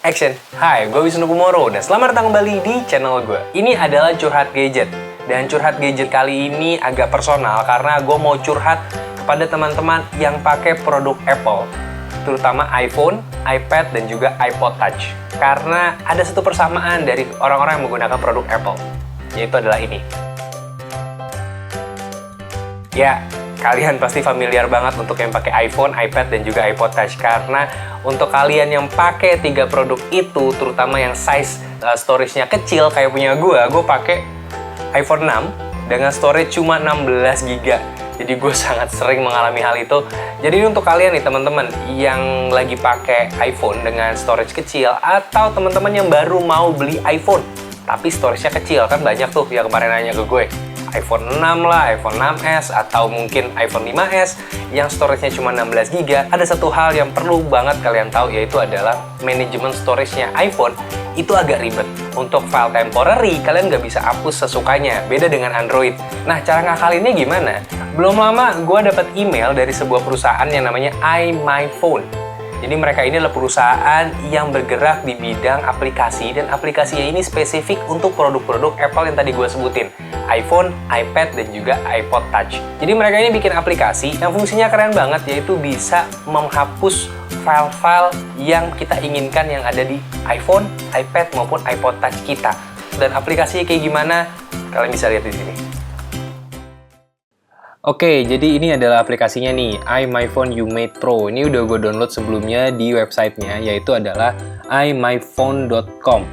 Action! Hai, gue Wisnu Kumoro dan selamat datang kembali di channel gue. Ini adalah Curhat Gadget. Dan Curhat Gadget kali ini agak personal karena gue mau curhat kepada teman-teman yang pakai produk Apple, terutama iPhone, iPad, dan juga iPod Touch. Karena ada satu persamaan dari orang-orang yang menggunakan produk Apple, yaitu adalah ini. Ya, kalian pasti familiar banget untuk yang pakai iPhone, iPad, dan juga iPod Touch. Karena untuk kalian yang pakai 3 produk itu, terutama yang size storage-nya kecil kayak punya gue pakai iPhone 6 dengan storage cuma 16 GB. Jadi gue sangat sering mengalami hal itu. Jadi untuk kalian nih teman-teman yang lagi pakai iPhone dengan storage kecil, atau teman-teman yang baru mau beli iPhone tapi storage-nya kecil, kan banyak tuh yang kemarin nanya ke gue. iPhone 6 lah, iPhone 6s, atau mungkin iPhone 5s yang storage-nya cuma 16 GB. Ada satu hal yang perlu banget kalian tahu, yaitu adalah manajemen storage-nya iPhone itu agak ribet. Untuk file temporary, kalian nggak bisa hapus sesukanya, beda dengan Android. Nah, cara ngakalinnya gimana? Belum lama, gue dapat email dari sebuah perusahaan yang namanya iMyPhone. Jadi mereka ini adalah perusahaan yang bergerak di bidang aplikasi, dan aplikasinya ini spesifik untuk produk-produk Apple yang tadi gue sebutin. iPhone, iPad, dan juga iPod Touch. Jadi mereka ini bikin aplikasi yang fungsinya keren banget, yaitu bisa menghapus file-file yang kita inginkan yang ada di iPhone, iPad, maupun iPod Touch kita. Dan aplikasinya kayak gimana? Kalian bisa lihat di sini. Oke, jadi ini adalah aplikasinya nih, iMyPhone YouMade Pro. Ini udah gue download sebelumnya di websitenya, yaitu adalah imyphone.com.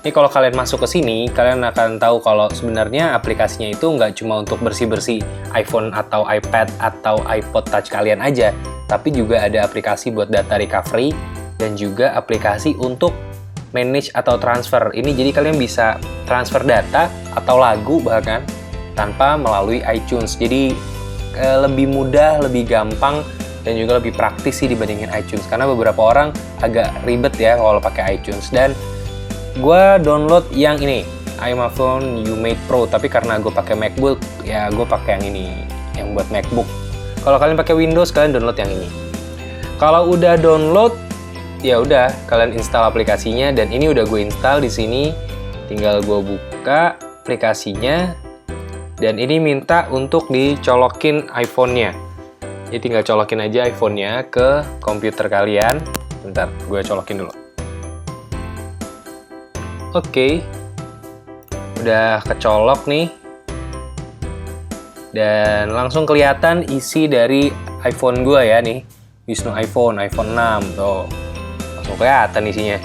Ini kalau kalian masuk ke sini, kalian akan tahu kalau sebenarnya aplikasinya itu nggak cuma untuk bersih-bersih iPhone atau iPad atau iPod Touch kalian aja, tapi juga ada aplikasi buat data recovery dan juga aplikasi untuk manage atau transfer. Ini jadi kalian bisa transfer data atau lagu bahkan tanpa melalui iTunes. Jadi lebih mudah, lebih gampang, dan juga lebih praktis sih dibandingin iTunes. Karena beberapa orang agak ribet ya kalau pakai iTunes. Dan gue download yang ini, iMyPhone YouMade Pro. Tapi karena gue pakai MacBook, ya gue pakai yang ini, yang buat MacBook. Kalau kalian pakai Windows, kalian download yang ini. Kalau udah download, ya udah kalian install aplikasinya. Dan ini udah gue install di sini. Tinggal gue buka aplikasinya. Dan ini minta untuk dicolokin iPhone-nya. Jadi tinggal colokin aja iPhone-nya ke komputer kalian. Bentar, gue colokin dulu. Oke, udah kecolok nih. Dan langsung kelihatan isi dari iPhone gue ya nih. Wisnu iPhone 6 tuh. Langsung kelihatan isinya.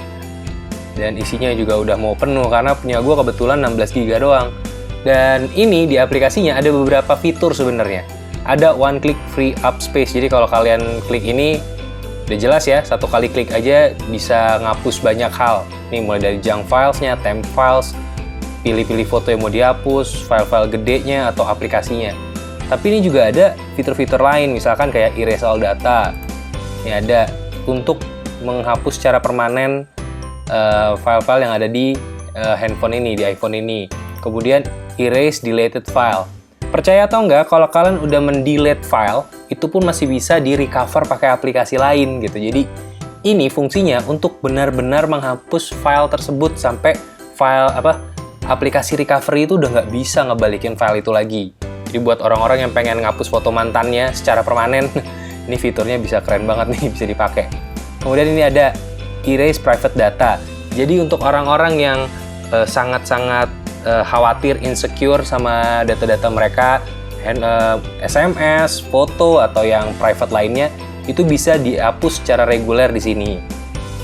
Dan isinya juga udah mau penuh karena punya gue kebetulan 16 GB doang. Dan ini di aplikasinya ada beberapa fitur sebenarnya. Ada one click free up space. Jadi kalau kalian klik ini, udah jelas ya, satu kali klik aja bisa ngapus banyak hal. Nih mulai dari junk filesnya, temp files, pilih-pilih foto yang mau dihapus, file-file gedenya atau aplikasinya. Tapi ini juga ada fitur-fitur lain, misalkan kayak erase all data. Ini ada untuk menghapus secara permanen file-file yang ada di handphone ini, di iPhone ini. Kemudian erase deleted file. Percaya atau enggak, kalau kalian udah mendelete file, itu pun masih bisa di-recover pakai aplikasi lain gitu. Jadi ini fungsinya untuk benar-benar menghapus file tersebut sampai file aplikasi recovery itu udah nggak bisa ngebalikin file itu lagi. Jadi buat orang-orang yang pengen ngapus foto mantannya secara permanen, ini fiturnya bisa keren banget nih, bisa dipakai. Kemudian ini ada erase private data. Jadi untuk orang-orang yang sangat-sangat khawatir, insecure sama data-data mereka, SMS, foto, atau yang private lainnya, itu bisa dihapus secara reguler di sini.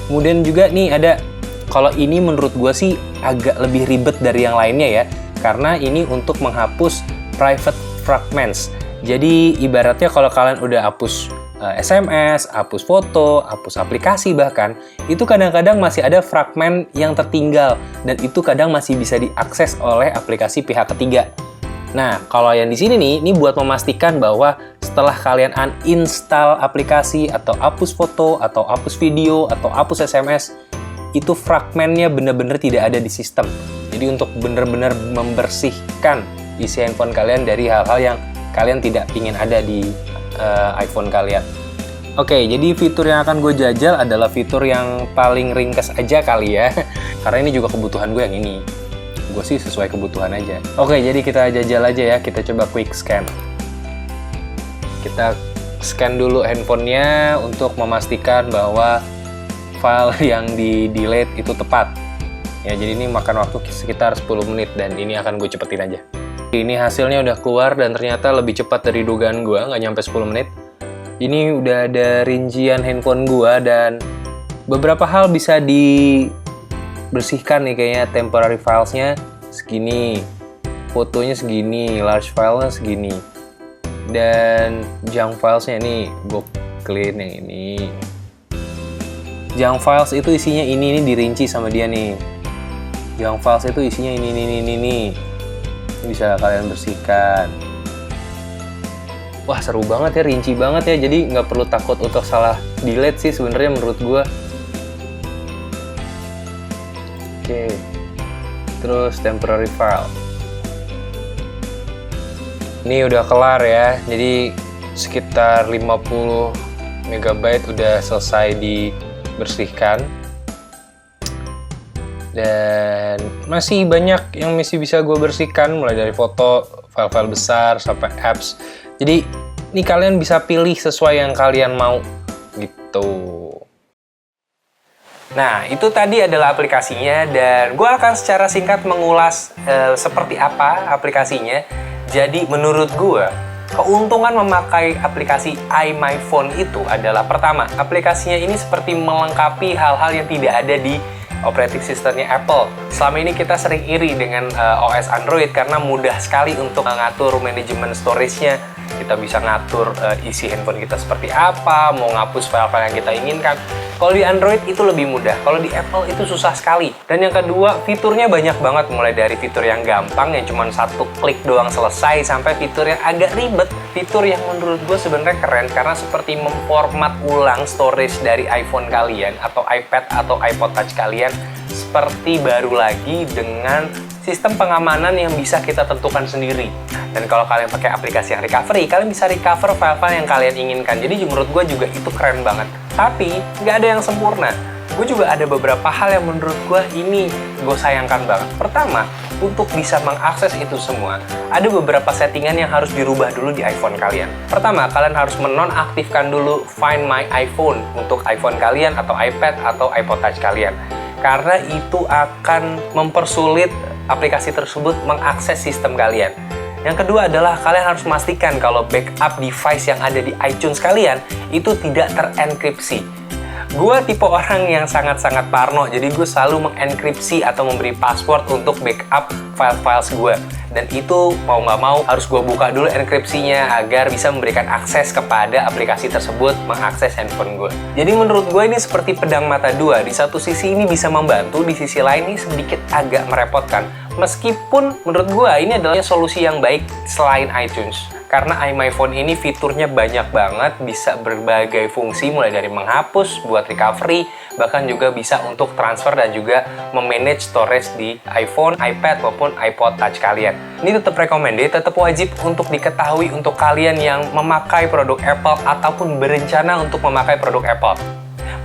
Kemudian juga nih ada, kalau ini menurut gue sih agak lebih ribet dari yang lainnya ya, karena ini untuk menghapus private fragments. Jadi ibaratnya kalau kalian udah hapus SMS, hapus foto, hapus aplikasi bahkan, itu kadang-kadang masih ada fragmen yang tertinggal, dan itu kadang masih bisa diakses oleh aplikasi pihak ketiga. Nah, kalau yang di sini nih, ini buat memastikan bahwa setelah kalian uninstall aplikasi, atau hapus foto, atau hapus video, atau hapus SMS, itu fragmennya benar-benar tidak ada di sistem. Jadi untuk benar-benar membersihkan isi handphone kalian dari hal-hal yang kalian tidak ingin ada di iPhone kalian. Oke, jadi fitur yang akan gue jajal adalah fitur yang paling ringkas aja kali ya. Karena ini juga kebutuhan gue yang ini. Gue sih sesuai kebutuhan aja. Oke, jadi kita jajal aja ya. Kita coba quick scan. Kita scan dulu handphonenya untuk memastikan bahwa file yang di-delete itu tepat. Ya, jadi ini makan waktu sekitar 10 menit dan ini akan gue cepetin aja. Ini hasilnya udah keluar dan ternyata lebih cepat dari dugaan gue, nggak nyampe 10 menit. Ini udah ada rincian handphone gua dan beberapa hal bisa dibersihkan nih kayaknya. Temporary filesnya segini, fotonya segini, large filenya segini, dan junk filesnya nih gue clean yang ini. Junk files itu isinya ini dirinci sama dia nih. Junk files itu isinya ini bisa kalian bersihkan. Wah, seru banget ya, rinci banget ya, jadi nggak perlu takut untuk salah delete sih sebenarnya menurut gue. Oke, terus temporary file. Ini udah kelar ya, jadi sekitar 50 MB udah selesai dibersihkan. Dan masih banyak yang masih bisa gue bersihkan, mulai dari foto, file-file besar, sampai apps. Jadi, ini kalian bisa pilih sesuai yang kalian mau, gitu. Nah, itu tadi adalah aplikasinya, dan gue akan secara singkat mengulas seperti apa aplikasinya. Jadi, menurut gue, keuntungan memakai aplikasi iMyPhone itu adalah, pertama, aplikasinya ini seperti melengkapi hal-hal yang tidak ada di operating systemnya Apple. Selama ini kita sering iri dengan OS Android karena mudah sekali untuk mengatur manajemen storage-nya. Kita bisa ngatur isi handphone kita seperti apa, mau ngapus file-file yang kita inginkan. Kalau di Android itu lebih mudah, kalau di Apple itu susah sekali. Dan yang kedua, fiturnya banyak banget, mulai dari fitur yang gampang yang cuma satu klik doang selesai, sampai fitur yang agak ribet. Fitur yang menurut gue sebenarnya keren karena seperti memformat ulang storage dari iPhone kalian atau iPad atau iPod Touch kalian seperti baru lagi dengan sistem pengamanan yang bisa kita tentukan sendiri. Dan kalau kalian pakai aplikasi yang recovery, kalian bisa recover file-file yang kalian inginkan. Jadi menurut gue juga itu keren banget. Tapi nggak ada yang sempurna. Gue juga ada beberapa hal yang menurut gue ini gue sayangkan banget. Pertama, untuk bisa mengakses itu semua, ada beberapa settingan yang harus dirubah dulu di iPhone kalian. Pertama, kalian harus menonaktifkan dulu Find My iPhone untuk iPhone kalian atau iPad atau iPod Touch kalian. Karena itu akan mempersulit aplikasi tersebut mengakses sistem kalian. Yang kedua adalah kalian harus memastikan kalau backup device yang ada di iTunes kalian itu tidak terenkripsi. Gue tipe orang yang sangat-sangat parno, jadi gue selalu mengenkripsi atau memberi password untuk backup file-files gue. Dan itu mau nggak mau harus gue buka dulu enkripsinya agar bisa memberikan akses kepada aplikasi tersebut mengakses handphone gue. Jadi menurut gue ini seperti pedang mata dua. Di satu sisi ini bisa membantu, di sisi lain ini sedikit agak merepotkan. Meskipun menurut gue ini adalah solusi yang baik selain iTunes. Karena iMyPhone ini fiturnya banyak banget, bisa berbagai fungsi mulai dari menghapus, buat recovery, bahkan juga bisa untuk transfer dan juga memanage storage di iPhone, iPad maupun iPod Touch kalian. Ini tetap recommended, tetap wajib untuk diketahui untuk kalian yang memakai produk Apple ataupun berencana untuk memakai produk Apple.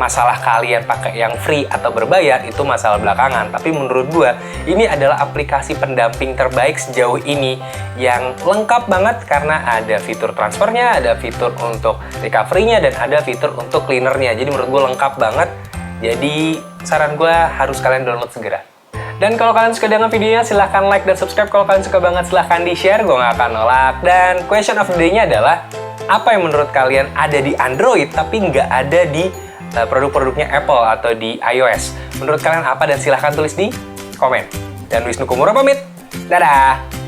Masalah kalian pakai yang free atau berbayar itu masalah belakangan, tapi menurut gue ini adalah aplikasi pendamping terbaik sejauh ini yang lengkap banget karena ada fitur transfernya, ada fitur untuk recovery-nya, dan ada fitur untuk cleaner-nya. Jadi menurut gue lengkap banget. Jadi saran gue harus kalian download segera. Dan kalau kalian suka dengan videonya, silahkan like dan subscribe. Kalau kalian suka banget, silahkan di-share, gue nggak akan nolak. Dan question of the day-nya adalah, apa yang menurut kalian ada di Android tapi nggak ada di produk-produknya Apple atau di iOS? Menurut kalian apa? Dan silahkan tulis di komen. Dan Wisnu Kumura pamit. Dadah!